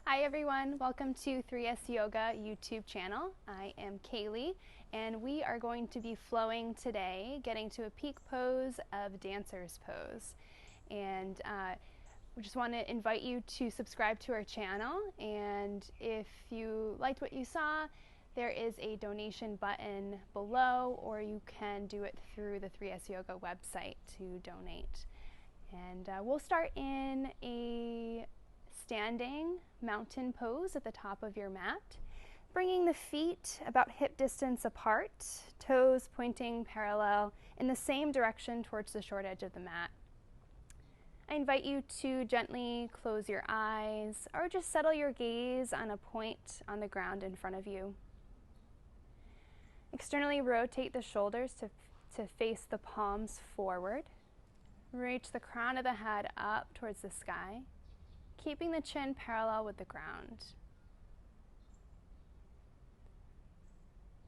Hi everyone, welcome to 3S Yoga YouTube channel. I am Caleigh and we are going to be flowing today, getting to a peak pose of dancer's pose. And we just want to invite you to subscribe to our channel, and if you liked what you saw, there is a donation button below, or you can do it through the 3S Yoga website to donate. And we'll start in a standing mountain pose at the top of your mat, bringing the feet about hip distance apart, toes pointing parallel in the same direction towards the short edge of the mat. I invite you to gently close your eyes or just settle your gaze on a point on the ground in front of you. Externally rotate the shoulders to face the palms forward. Reach the crown of the head up towards the sky, keeping the chin parallel with the ground.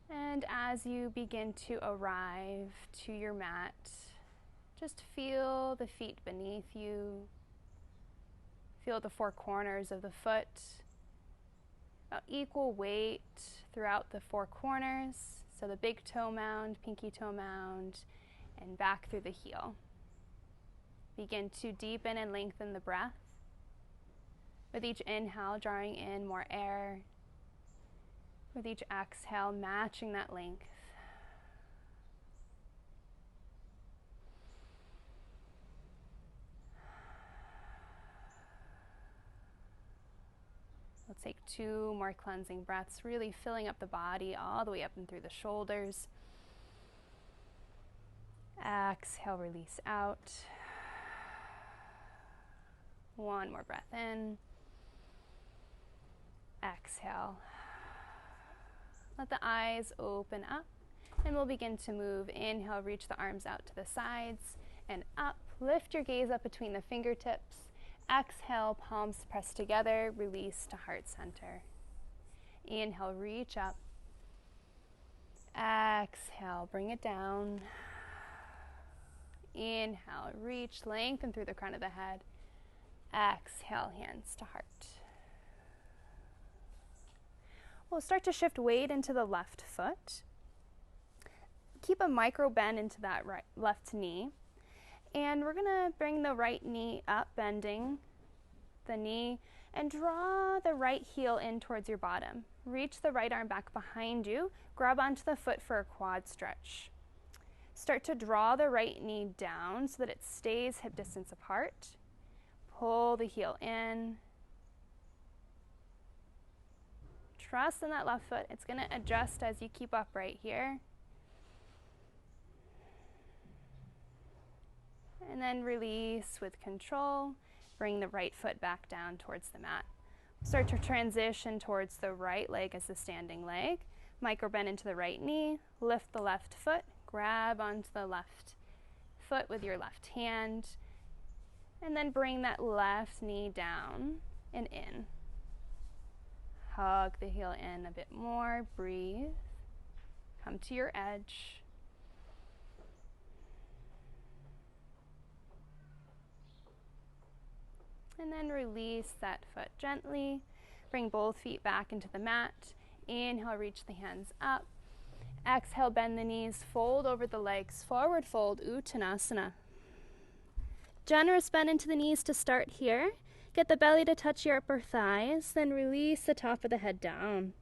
And as you begin to arrive to your mat, just feel the feet beneath you. Feel the four corners of the foot. About equal weight throughout the four corners. So the big toe mound, pinky toe mound, and back through the heel. Begin to deepen and lengthen the breath. With each inhale, drawing in more air. With each exhale, matching that length. We'll take two more cleansing breaths, really filling up the body all the way up and through the shoulders. Exhale, release out. One more breath in. Exhale. Let the eyes open up, and we'll begin to move. Inhale, reach the arms out to the sides and up. Lift your gaze up between the fingertips. Exhale, palms press together, release to heart center. Inhale, reach up. Exhale, bring it down. Inhale, reach, lengthen through the crown of the head. Exhale, hands to heart. We'll start to shift weight into the left foot. Keep a micro bend into that left knee. And we're going to bring the right knee up, bending the knee, and draw the right heel in towards your bottom. Reach the right arm back behind you. Grab onto the foot for a quad stretch. Start to draw the right knee down so that it stays hip distance apart. Pull the heel in. Trust in that left foot. It's going to adjust as you keep upright here. And then release with control. Bring the right foot back down towards the mat. Start to transition towards the right leg as the standing leg. Micro bend into the right knee. Lift the left foot. Grab onto the left foot with your left hand. And then bring that left knee down and in. Hug the heel in a bit more. Breathe. Come to your edge. And then release that foot gently. Bring both feet back into the mat. Inhale, reach the hands up. Exhale, bend the knees, fold over the legs. Forward fold, Uttanasana. Generous bend into the knees to start here. Get the belly to touch your upper thighs, then release the top of the head down.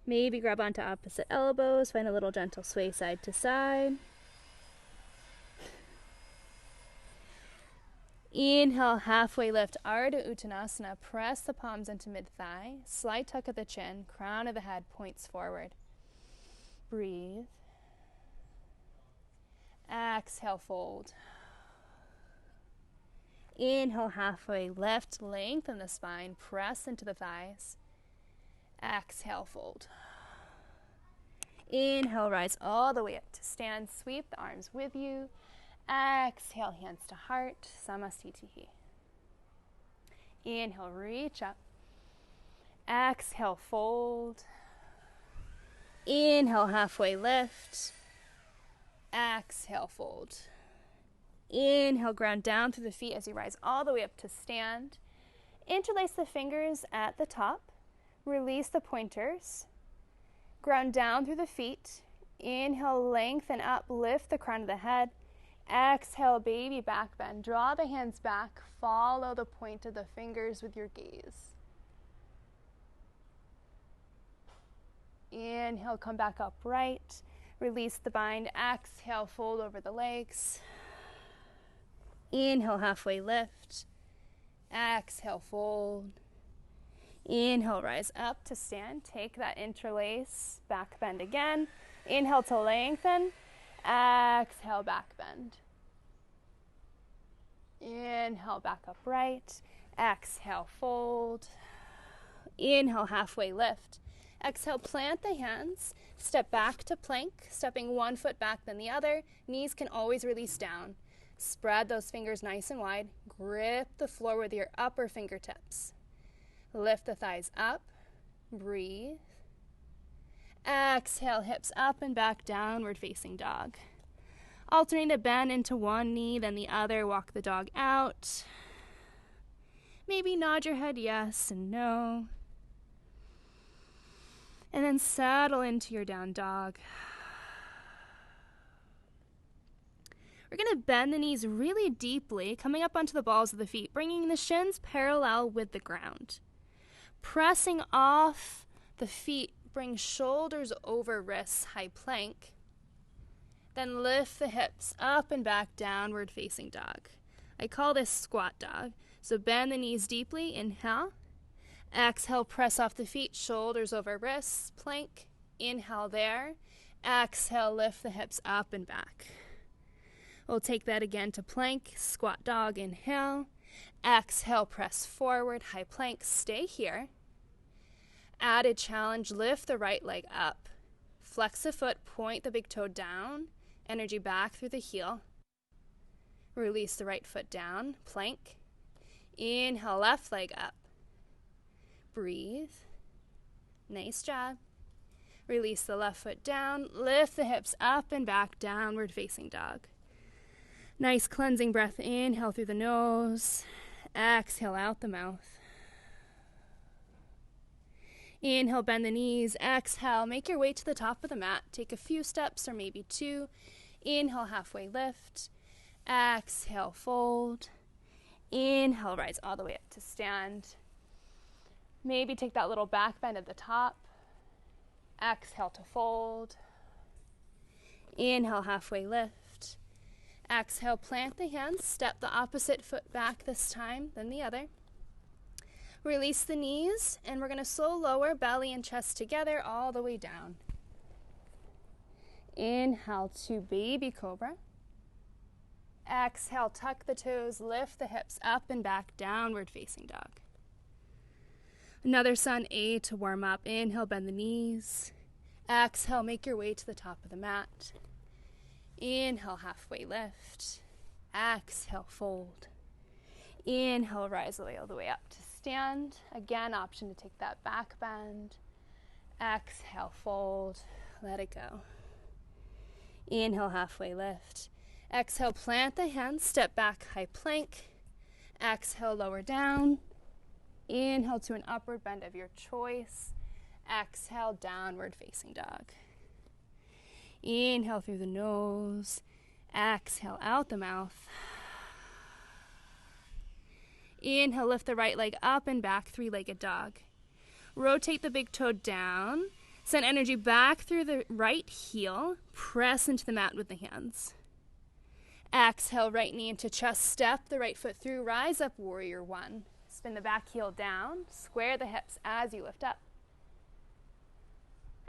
Maybe grab onto opposite elbows, find a little gentle sway side to side. Inhale, halfway lift, Ardha Uttanasana. Press the palms into mid-thigh, slight tuck of the chin, crown of the head points forward. Breathe. Exhale, fold. Inhale, halfway lift, lengthen the spine, press into the thighs. Exhale, fold. Inhale, rise all the way up to stand. Sweep the arms with you. Exhale, hands to heart, Samastitihi. Inhale, reach up. Exhale, fold. Inhale, halfway lift. Exhale, fold. Inhale, ground down through the feet as you rise all the way up to stand. Interlace the fingers at the top. Release the pointers. Ground down through the feet. Inhale, lengthen up, lift the crown of the head. Exhale, baby back bend. Draw the hands back. Follow the point of the fingers with your gaze. Inhale, come back upright. Release the bind. Exhale, fold over the legs. Inhale, halfway lift. Exhale, fold. Inhale, rise up to stand. Take that interlace, back bend again. Inhale to lengthen. Exhale, back bend. Inhale, back upright. Exhale, fold. Inhale, halfway lift. Exhale, plant the hands. Step back to plank, stepping one foot back then the other. Knees can always release down. Spread those fingers nice and wide. Grip the floor with your upper fingertips. Lift the thighs up. Breathe. Exhale, hips up and back, downward facing dog. Alternate a bend into one knee, then the other. Walk the dog out. Maybe nod your head yes and no. And then settle into your down dog. We're going to bend the knees really deeply, coming up onto the balls of the feet, bringing the shins parallel with the ground. Pressing off the feet, bring shoulders over wrists, high plank. Then lift the hips up and back, downward facing dog. I call this squat dog. So bend the knees deeply, inhale. Exhale, press off the feet, shoulders over wrists, plank. Inhale there. Exhale, lift the hips up and back. We'll take that again to plank, squat dog, inhale. Exhale, press forward, high plank, stay here. Added challenge, lift the right leg up. Flex the foot, point the big toe down. Energy back through the heel. Release the right foot down, plank. Inhale, left leg up. Breathe. Nice job. Release the left foot down. Lift the hips up and back, downward facing dog. Nice cleansing breath. Inhale through the nose. Exhale out the mouth. Inhale, bend the knees. Exhale, make your way to the top of the mat. Take a few steps or maybe two. Inhale, halfway lift. Exhale, fold. Inhale, rise all the way up to stand. Maybe take that little back bend at the top. Exhale to fold. Inhale, halfway lift. Exhale, plant the hands. Step the opposite foot back this time, then the other. Release the knees, and we're going to slow lower belly and chest together all the way down. Inhale to baby cobra. Exhale, tuck the toes, lift the hips up and back, downward facing dog. Another sun A to warm up. Inhale, bend the knees. Exhale, make your way to the top of the mat. Inhale, halfway lift. Exhale, fold. Inhale, rise all the way up to stand. Again, option to take that back bend. Exhale, fold. Let it go. Inhale, halfway lift. Exhale, plant the hands, step back, high plank. Exhale, lower down. Inhale to an upward bend of your choice. Exhale, downward facing dog. Inhale through the nose. Exhale out the mouth. Inhale, lift the right leg up and back, three-legged dog. Rotate the big toe down. Send energy back through the right heel. Press into the mat with the hands. Exhale, right knee into chest. Step the right foot through. Rise up, warrior one. Spin the back heel down. Square the hips as you lift up.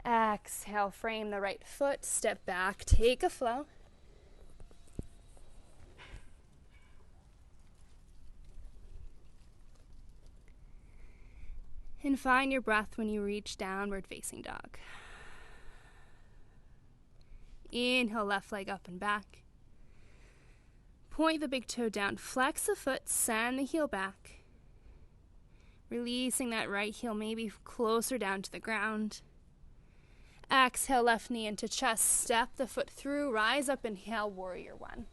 Exhale, frame the right foot. Step back. Take a flow. And find your breath when you reach downward facing dog. Inhale, left leg up and back. Point the big toe down. Flex the foot. Send the heel back. Releasing that right heel maybe closer down to the ground. Exhale, left knee into chest. Step the foot through. Rise up, inhale, warrior one.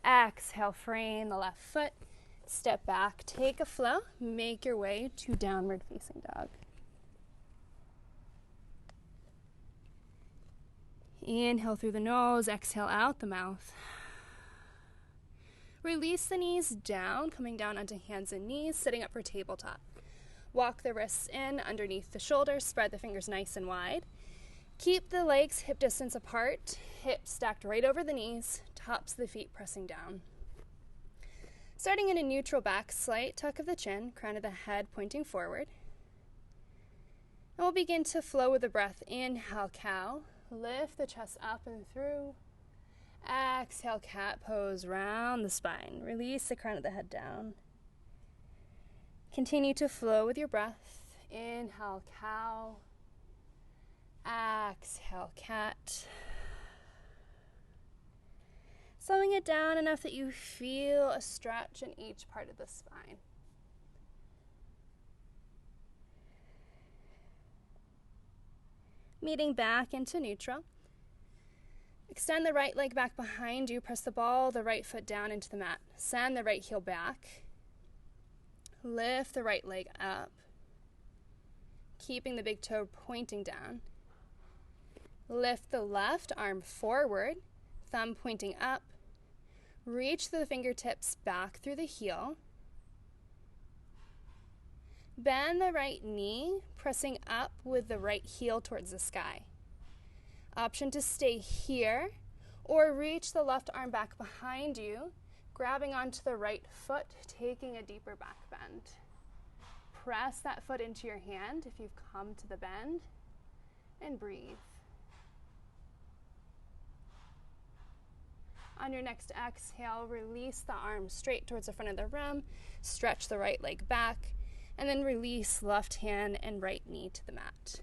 Exhale, frame the left foot. Step back, take a flow, make your way to downward facing dog. Inhale through the nose, exhale out the mouth. Release the knees down, coming down onto hands and knees, sitting up for tabletop. Walk the wrists in underneath the shoulders, spread the fingers nice and wide. Keep the legs hip distance apart, hips stacked right over the knees, tops of the feet pressing down. Starting in a neutral back, slight tuck of the chin, crown of the head pointing forward. And we'll begin to flow with the breath. Inhale, cow. Lift the chest up and through. Exhale, cat pose, round the spine. Release the crown of the head down. Continue to flow with your breath. Inhale, cow. Exhale, cat. Slowing it down enough that you feel a stretch in each part of the spine. Meeting back into neutral. Extend the right leg back behind you. Press the ball, the right foot down into the mat. Send the right heel back. Lift the right leg up, keeping the big toe pointing down. Lift the left arm forward, thumb pointing up. Reach the fingertips back through the heel. Bend the right knee, pressing up with the right heel towards the sky. Option to stay here or reach the left arm back behind you, grabbing onto the right foot, taking a deeper back bend. Press that foot into your hand if you've come to the bend, and breathe. On your next exhale, release the arms straight towards the front of the room, stretch the right leg back, and then release left hand and right knee to the mat.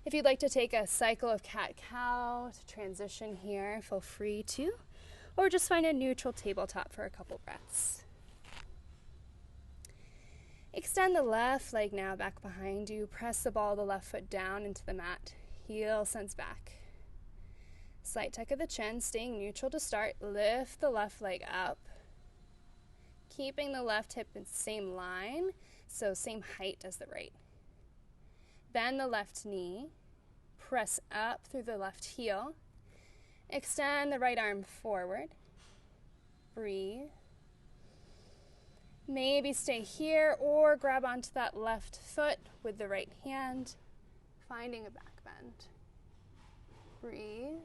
If you'd like to take a cycle of cat-cow to transition here, feel free to, or just find a neutral tabletop for a couple breaths. Extend the left leg now back behind you. Press the ball of the left foot down into the mat. Heel sends back. Slight tuck of the chin, staying neutral to start. Lift the left leg up. Keeping the left hip in the same line, so same height as the right. Bend the left knee. Press up through the left heel. Extend the right arm forward. Breathe. Maybe stay here or grab onto that left foot with the right hand, finding a back bend. Breathe.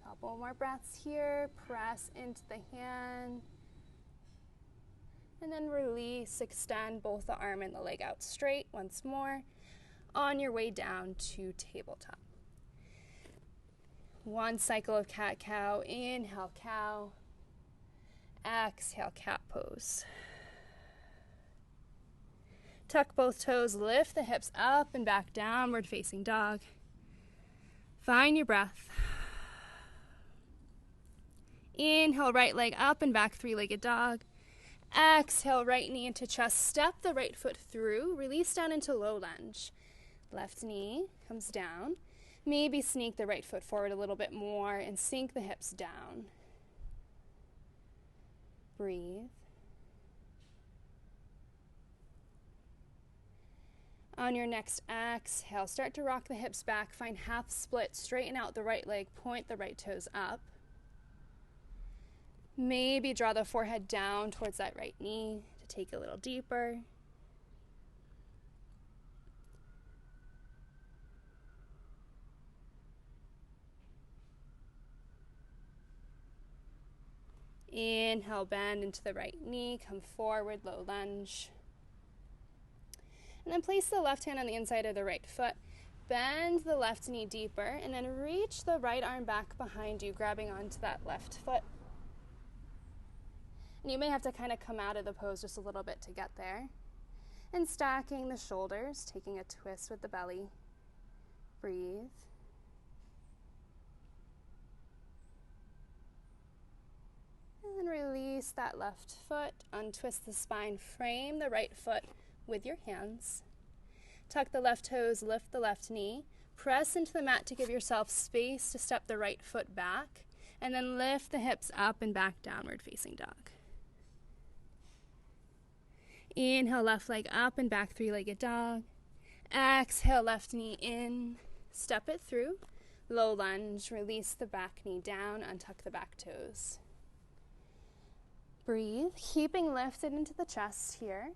Couple more breaths here. Press into the hand. And then release, extend both the arm and the leg out straight once more on your way down to tabletop. One cycle of cat-cow. Inhale, cow. Exhale, cat pose. Tuck both toes, lift the hips up and back, downward facing dog. Find your breath. Inhale, right leg up and back, three-legged dog. Exhale, right knee into chest. Step the right foot through. Release down into low lunge. Left knee comes down. Maybe sneak the right foot forward a little bit more and sink the hips down. Breathe. On your next exhale, start to rock the hips back. Find half split. Straighten out the right leg. Point the right toes up. Maybe draw the forehead down towards that right knee to take a little deeper. Inhale, bend into the right knee, come forward, low lunge. And then place the left hand on the inside of the right foot. Bend the left knee deeper, and then reach the right arm back behind you, grabbing onto that left foot. And you may have to kind of come out of the pose just a little bit to get there. And stacking the shoulders, taking a twist with the belly. Breathe. And then release that left foot, untwist the spine, frame the right foot with your hands. Tuck the left toes, lift the left knee, Press into the mat to give yourself space to step the right foot back, and then lift the hips up and back, downward facing dog. Inhale, left leg up and back, three-legged dog. Exhale, left knee in, step it through. Low lunge, release the back knee down, untuck the back toes. Breathe, keeping lifted into the chest here.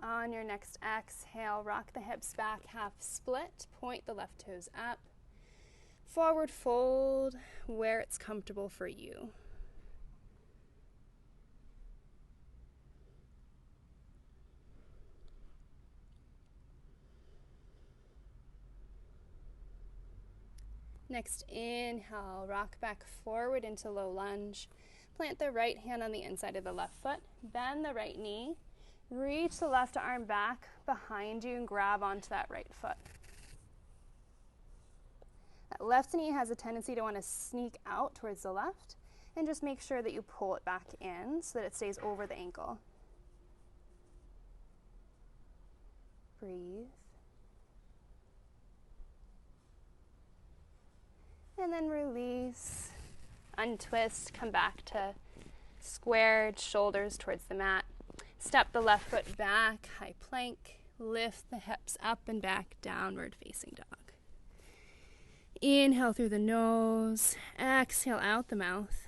On your next exhale, rock the hips back, half split, point the left toes up. Forward fold where it's comfortable for you. Next, inhale, rock back forward into low lunge. Plant the right hand on the inside of the left foot. Bend the right knee. Reach the left arm back behind you and grab onto that right foot. That left knee has a tendency to want to sneak out towards the left, and just make sure that you pull it back in so that it stays over the ankle. Breathe. And then release, untwist, come back to squared shoulders towards the mat. Step the left foot back, high plank, lift the hips up and back, downward facing dog. Inhale through the nose, exhale out the mouth.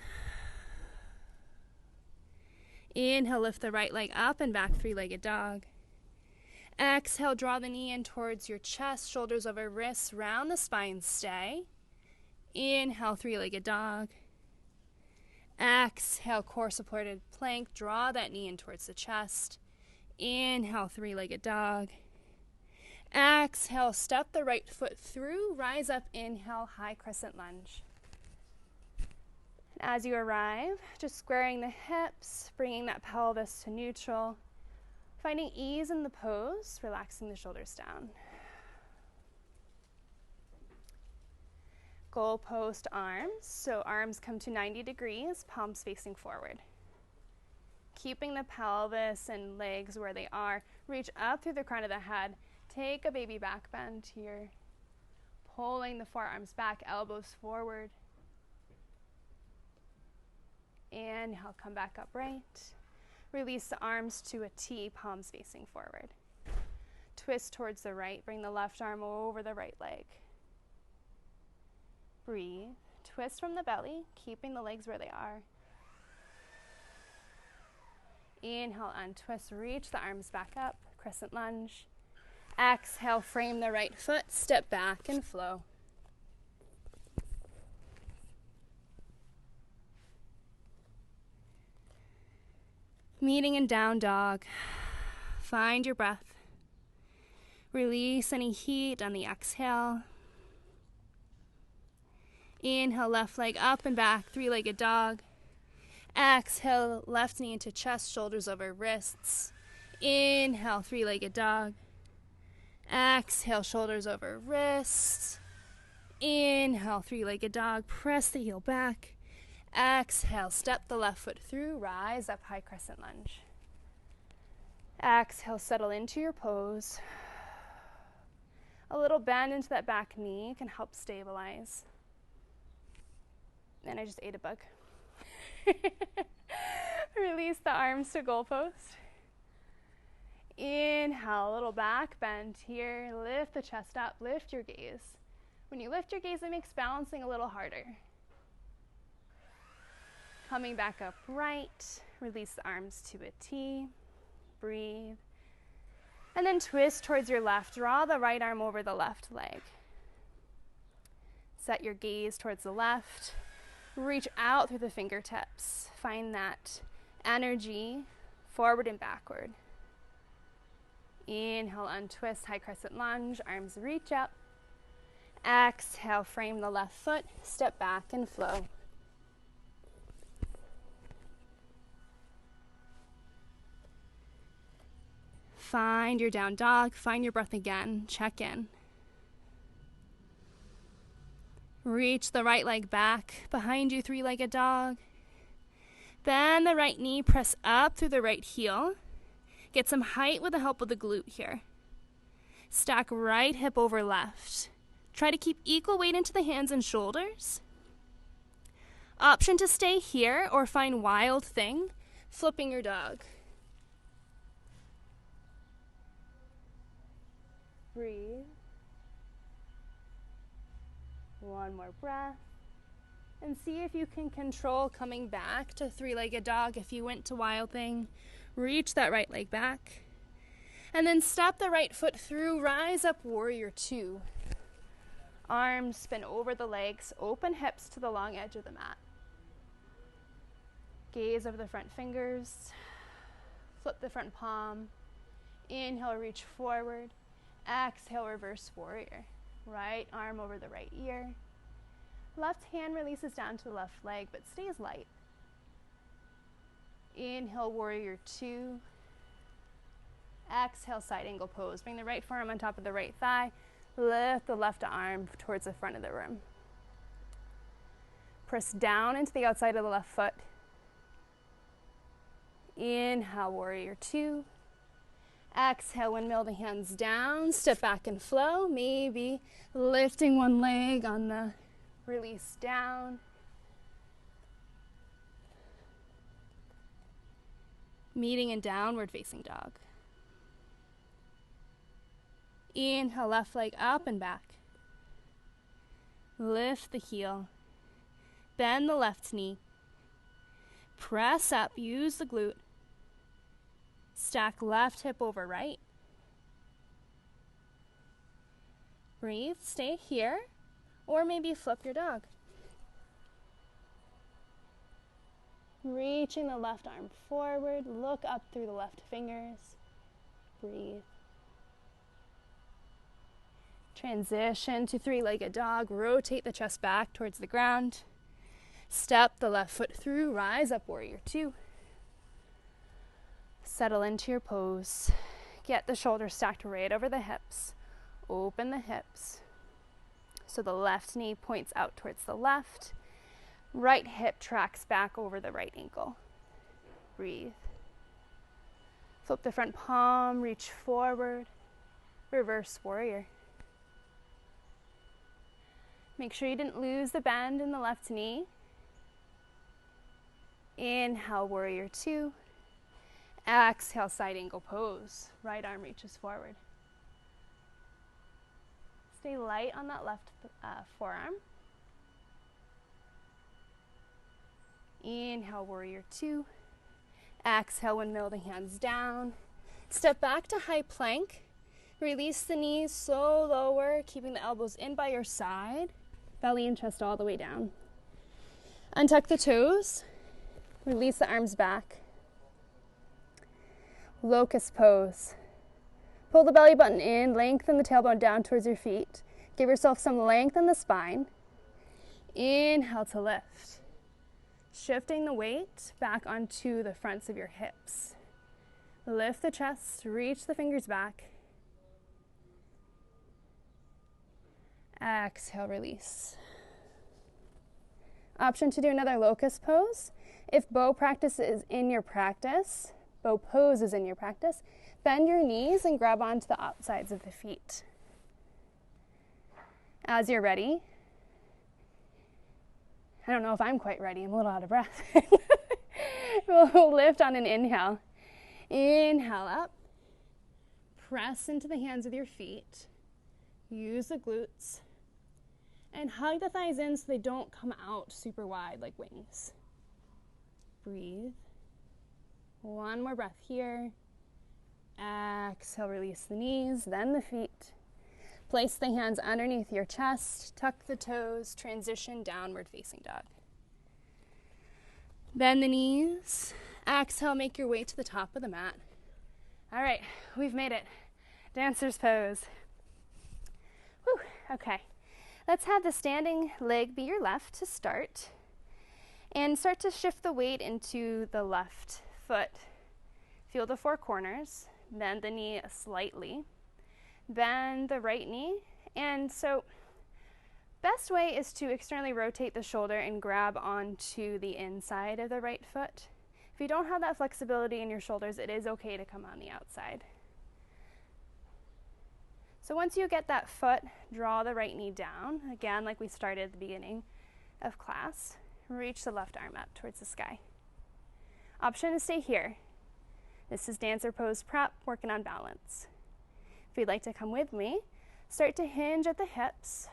Inhale, lift the right leg up and back, three-legged dog. Exhale, draw the knee in towards your chest, shoulders over wrists, round the spine, stay. Inhale, three-legged dog. Exhale, core supported plank. Draw that knee in towards the chest. Inhale, three-legged dog. Exhale, step the right foot through. Rise up, inhale, high crescent lunge. As you arrive, just squaring the hips, bringing that pelvis to neutral. Finding ease in the pose, relaxing the shoulders down. Goalpost arms, so arms come to 90 degrees, palms facing forward. Keeping the pelvis and legs where they are, reach up through the crown of the head. Take a baby back bend here. Pulling the forearms back, elbows forward. Inhale, come back upright. Release the arms to a T, palms facing forward. Twist towards the right, bring the left arm over the right leg. Breathe, twist from the belly, keeping the legs where they are. Inhale, untwist, reach the arms back up, crescent lunge. Exhale, frame the right foot, step back and flow. Meeting in down dog. Find your breath. Release any heat on the exhale. Inhale, left leg up and back, three-legged dog. Exhale, left knee into chest, shoulders over wrists. Inhale, three-legged dog. Exhale, shoulders over wrists. Inhale, three-legged dog. Press the heel back. Exhale, step the left foot through, rise up, high crescent lunge. Exhale, settle into your pose. A little bend into that back knee can help stabilize. And I just ate a bug. Release the arms to goalpost. Inhale, a little back bend here. Lift the chest up, lift your gaze. When you lift your gaze, it makes balancing a little harder. Coming back upright, release the arms to a T. Breathe. And then twist towards your left. Draw the right arm over the left leg. Set your gaze towards the left. Reach out through the fingertips. Find that energy forward and backward. Inhale, untwist, high crescent lunge. Arms reach up. Exhale, frame the left foot. Step back and flow. Find your down dog. Find your breath again. Check in. Reach the right leg back. Behind you, three-legged dog. Bend the right knee. Press up through the right heel. Get some height with the help of the glute here. Stack right hip over left. Try to keep equal weight into the hands and shoulders. Option to stay here or find wild thing, flipping your dog. Breathe. One more breath. And see if you can control coming back to three-legged dog. If you went to wild thing, reach that right leg back. And then step the right foot through, rise up, warrior two. Arms spin over the legs, open hips to the long edge of the mat. Gaze over the front fingers, flip the front palm. Inhale, reach forward. Exhale, reverse warrior. Right arm over the right ear. Left hand releases down to the left leg, but stays light. Inhale, warrior two. Exhale, side angle pose. Bring the right forearm on top of the right thigh. Lift the left arm towards the front of the room. Press down into the outside of the left foot. Inhale, warrior two. Exhale, windmill the hands down. Step back and flow. Maybe lifting one leg on the release down. Meeting in downward facing dog. Inhale, left leg up and back. Lift the heel. Bend the left knee. Press up, use the glute. Stack left hip over right. Breathe, stay here. Or maybe flip your dog. Reaching the left arm forward, look up through the left fingers. Breathe. Transition to three-legged dog. Rotate the chest back towards the ground. Step the left foot through, rise up, warrior two. Settle into your pose. Get the shoulders stacked right over the hips. Open the hips. So the left knee points out towards the left. Right hip tracks back over the right ankle. Breathe. Flip the front palm, reach forward. Reverse warrior. Make sure you didn't lose the bend in the left knee. Inhale, warrior two. Exhale, side angle pose. Right arm reaches forward. Stay light on that left forearm. Inhale, warrior two. Exhale, windmill the hands down. Step back to high plank. Release the knees, so lower, keeping the elbows in by your side. Belly and chest all the way down. Untuck the toes. Release the arms back. Locust pose. Pull the belly button in, lengthen the tailbone down towards your feet. Give yourself some length in the spine. Inhale to lift. Shifting the weight back onto the fronts of your hips. Lift the chest, reach the fingers back. Exhale, release. Option to do another locust pose. If bow practice is in your practice, bow pose is in your practice, bend your knees and grab onto the outsides of the feet. As you're ready, I don't know if I'm quite ready, I'm a little out of breath. We'll lift on an inhale. Inhale up. Press into the hands with your feet. Use the glutes. And hug the thighs in so they don't come out super wide like wings. Breathe. One more breath here. Exhale, release the knees, then the feet. Place the hands underneath your chest, tuck the toes, transition downward facing dog. Bend the knees. Exhale, make your way to the top of the mat. All right, we've made it. Dancer's pose. Whew, okay. Let's have the standing leg be your left to start. And start to shift the weight into the left foot. Feel the four corners. Bend the knee slightly. Bend the right knee. And so, best way is to externally rotate the shoulder and grab onto the inside of the right foot. If you don't have that flexibility in your shoulders, it is okay to come on the outside. So once you get that foot, draw the right knee down. Again, like we started at the beginning of class. Reach the left arm up towards the sky. Option to stay here. This is dancer pose prep, working on balance. If you'd like to come with me, start to hinge at the hips.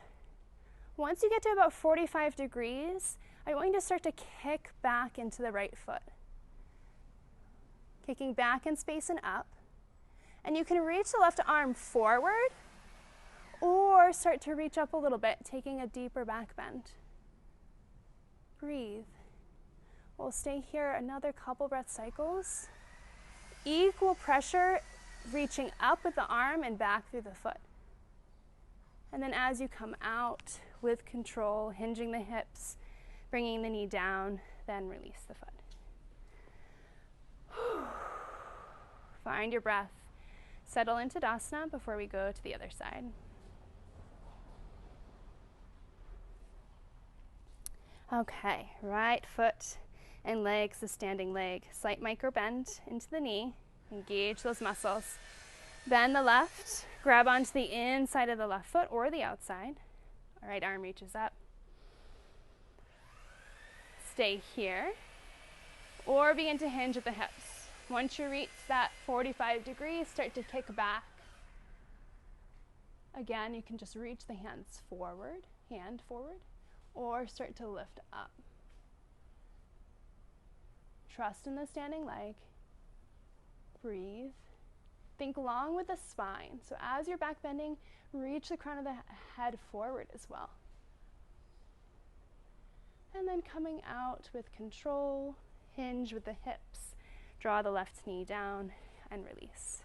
Once you get to about 45 degrees, I want you to start to kick back into the right foot. Kicking back in space and up. And you can reach the left arm forward or start to reach up a little bit, taking a deeper back bend. Breathe. We'll stay here another couple breath cycles. Equal pressure, reaching up with the arm and back through the foot. And then as you come out with control, hinging the hips, bringing the knee down, then release the foot. Find your breath. Settle into Tadasana before we go to the other side. Okay, right foot and legs, the standing leg. Slight micro bend into the knee. Engage those muscles. Bend the left. Grab onto the inside of the left foot or the outside. All right, arm reaches up. Stay here. Or begin to hinge at the hips. Once you reach that 45 degrees, start to kick back. Again, you can just reach the hands forward, hand forward, or start to lift up. Trust in the standing leg. Breathe. Think long with the spine. So as you're back bending, reach the crown of the head forward as well. And then coming out with control, hinge with the hips. Draw the left knee down and release.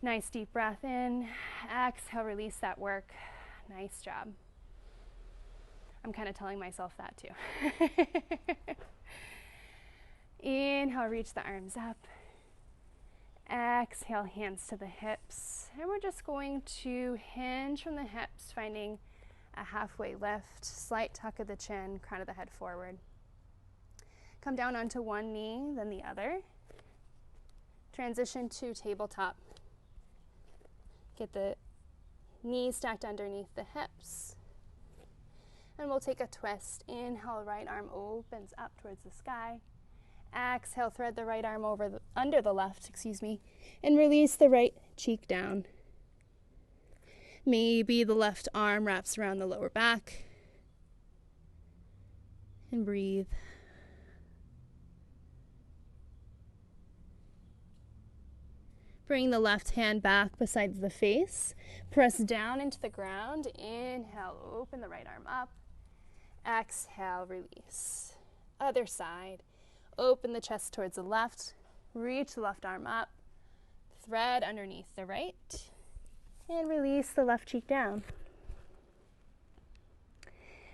Nice deep breath in. Exhale, release that work. Nice job. I'm kind of telling myself that too. Inhale, reach the arms up. Exhale, hands to the hips. And we're just going to hinge from the hips, finding a halfway lift, slight tuck of the chin, crown of the head forward. Come down onto one knee, then the other. Transition to tabletop. Get the knees stacked underneath the hips. And we'll take a twist. Inhale, right arm opens up towards the sky. Exhale, thread the right arm under the left, and release the right cheek down. Maybe the left arm wraps around the lower back. And breathe. Bring the left hand back beside the face. Press down into the ground. Inhale, open the right arm up. Exhale, release. Other side. Open the chest towards the left. Reach the left arm up. Thread underneath the right. And release the left cheek down.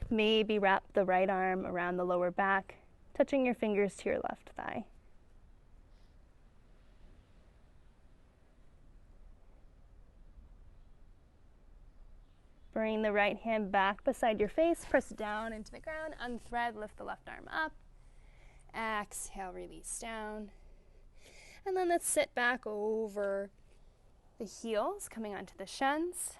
Maybe wrap the right arm around the lower back, touching your fingers to your left thigh. Bring the right hand back beside your face, press down into the ground, unthread, lift the left arm up. Exhale, release down. And then let's sit back over the heels, coming onto the shins.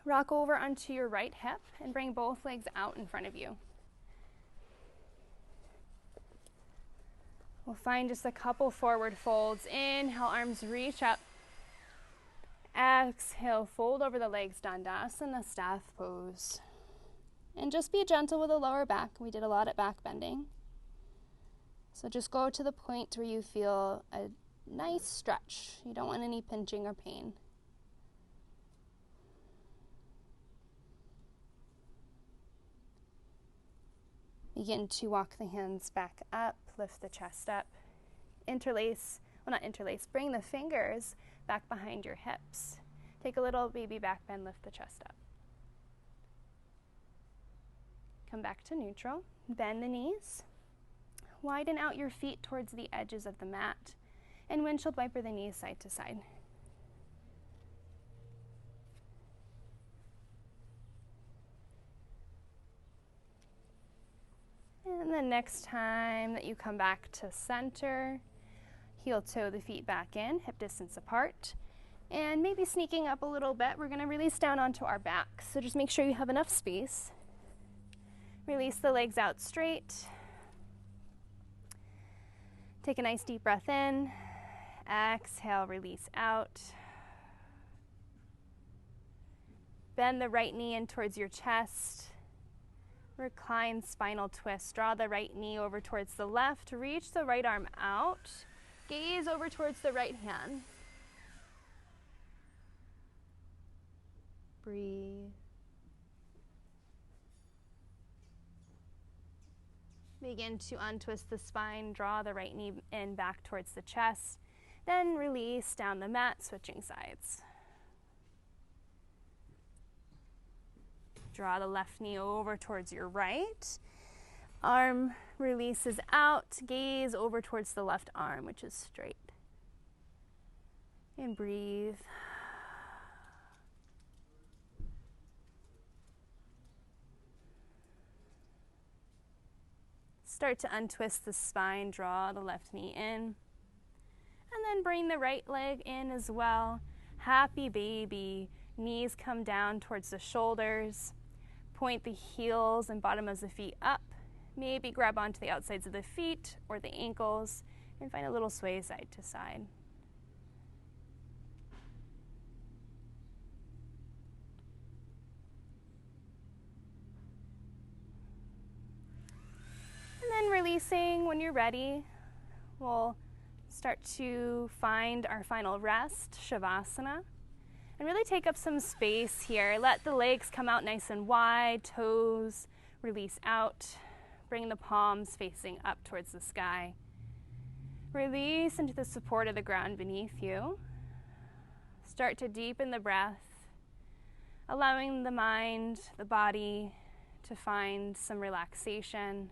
Rock over onto your right hip and bring both legs out in front of you. We'll find just a couple forward folds. Inhale, arms reach up. Exhale, fold over the legs, Dandasana, staff pose. And just be gentle with the lower back. We did a lot at back bending. So just go to the point where you feel a nice stretch. You don't want any pinching or pain. Begin to walk the hands back up, lift the chest up. Bring the fingers back behind your hips. Take a little baby back bend, lift the chest up. Come back to neutral, bend the knees. Widen out your feet towards the edges of the mat and windshield wiper the knees side to side. And And then next time that you come back to center, heel toe the feet back in, hip distance apart. And maybe sneaking up a little bit, we're going to release down onto our back. So just make sure you have enough space. Release the legs out straight. Take a nice deep breath in. Exhale, release out. Bend the right knee in towards your chest. Recline spinal twist. Draw the right knee over towards the left. Reach the right arm out. Gaze over towards the right hand. Breathe. Begin to untwist the spine. Draw the right knee in back towards the chest. Then release down the mat, switching sides. Draw the left knee over towards your right. Arm releases out. Gaze over towards the left arm, which is straight. And breathe. Start to untwist the spine, draw the left knee in, and then bring the right leg in as well. Happy baby. Knees come down towards the shoulders. Point the heels and bottom of the feet up. Maybe grab onto the outsides of the feet or the ankles and find a little sway side to side. And then releasing when you're ready, we'll start to find our final rest, Shavasana, and really take up some space here. Let the legs come out nice and wide, toes release out. Bring the palms facing up towards the sky. Release into the support of the ground beneath you. Start to deepen the breath, allowing the mind, the body to find some relaxation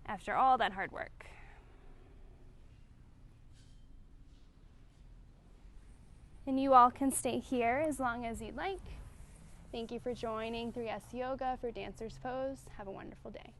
after all that hard work. And you all can stay here as long as you'd like. Thank you for joining 3S Yoga for Dancer's Pose. Have a wonderful day.